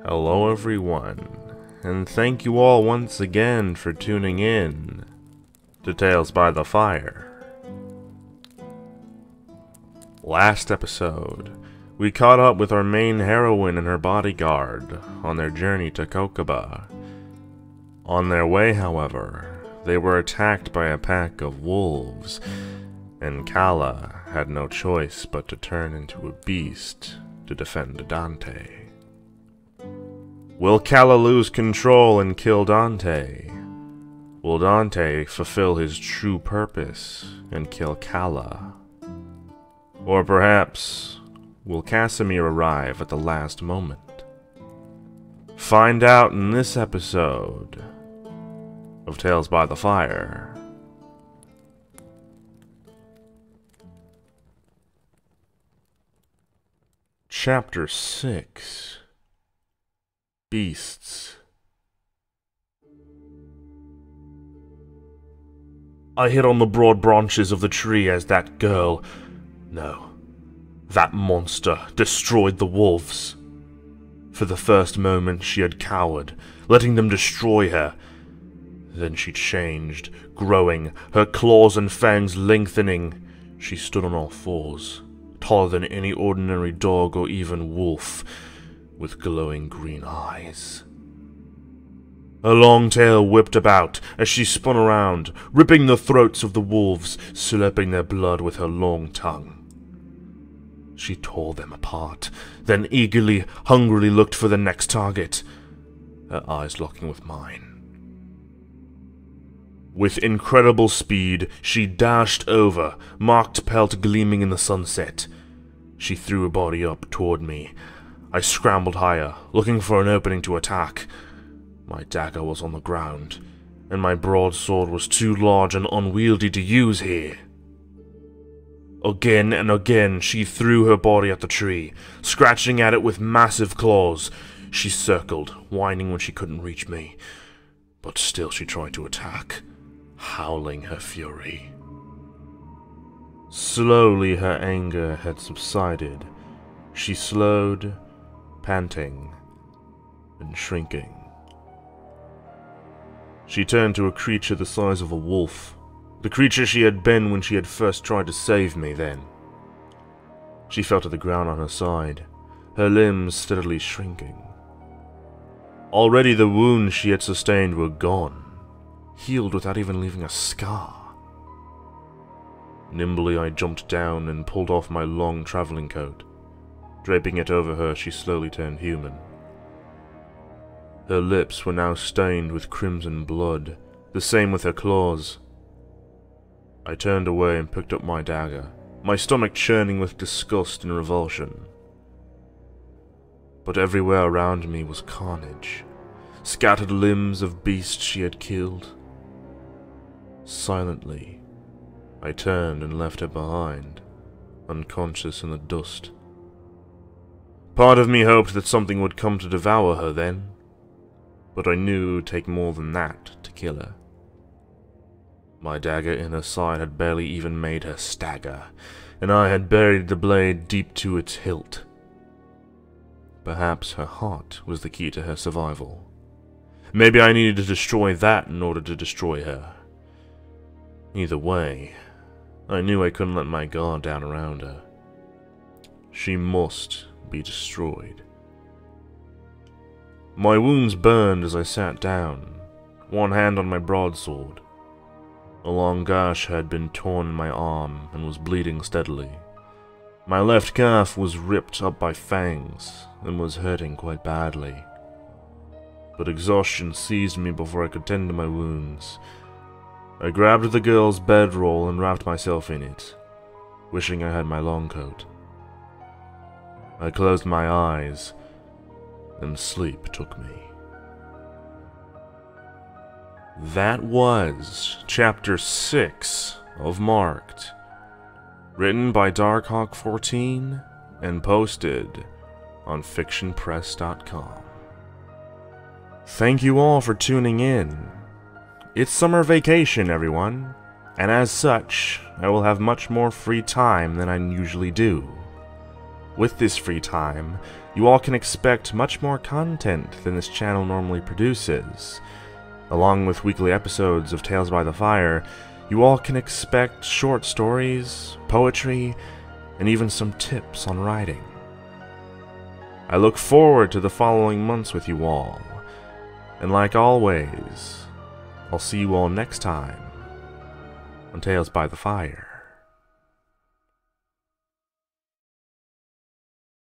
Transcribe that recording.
Hello everyone, and thank you all once again for tuning in to Tales by the Fire. Last episode, we caught up with our main heroine and her bodyguard on their journey to Kokaba. On their way, however, they were attacked by a pack of wolves, and Kala had no choice but to turn into a beast to defend Dante. Will Kala lose control and kill Dante? Will Dante fulfill his true purpose and kill Kala? Or perhaps, will Casimir arrive at the last moment? Find out in this episode of Tales by the Fire. Chapter 6. Beasts. I hid on the broad branches of the tree as that girl, no, that monster, destroyed the wolves. For the first moment she had cowered, letting them destroy her. Then she changed, growing, her claws and fangs lengthening. She stood on all fours, taller than any ordinary dog or even wolf, with glowing green eyes. Her long tail whipped about as she spun around, ripping the throats of the wolves, slurping their blood with her long tongue. She tore them apart, then eagerly, hungrily looked for the next target, her eyes locking with mine. With incredible speed, she dashed over, marked pelt gleaming in the sunset. She threw her body up toward me. I scrambled higher, looking for an opening to attack. My dagger was on the ground, and my broadsword was too large and unwieldy to use here. Again and again she threw her body at the tree, scratching at it with massive claws. She circled, whining when she couldn't reach me, but still she tried to attack, howling her fury. Slowly her anger had subsided. She slowed, panting, and shrinking. She turned to a creature the size of a wolf, the creature she had been when she had first tried to save me then. She fell to the ground on her side, her limbs steadily shrinking. Already the wounds she had sustained were gone, healed without even leaving a scar. Nimbly I jumped down and pulled off my long traveling coat. Draping it over her, she slowly turned human. Her lips were now stained with crimson blood, the same with her claws. I turned away and picked up my dagger, my stomach churning with disgust and revulsion. But everywhere around me was carnage, scattered limbs of beasts she had killed. Silently, I turned and left her behind, unconscious in the dust. Part of me hoped that something would come to devour her then, but I knew it would take more than that to kill her. My dagger in her side had barely even made her stagger, and I had buried the blade deep to its hilt. Perhaps her heart was the key to her survival. Maybe I needed to destroy that in order to destroy her. Either way, I knew I couldn't let my guard down around her. She must be destroyed. My wounds burned as I sat down, one hand on my broadsword. A long gash had been torn in my arm and was bleeding steadily. My left calf was ripped up by fangs and was hurting quite badly. But exhaustion seized me before I could tend to my wounds. I grabbed the girl's bedroll and wrapped myself in it, wishing I had my long coat. I closed my eyes, and sleep took me. That was Chapter 6 of Marked, written by Darkhawk14 and posted on fictionpress.com. Thank you all for tuning in. It's summer vacation, everyone, and as such, I will have much more free time than I usually do. With this free time, you all can expect much more content than this channel normally produces. Along with weekly episodes of Tales by the Fire, you all can expect short stories, poetry, and even some tips on writing. I look forward to the following months with you all, and like always, I'll see you all next time on Tales by the Fire.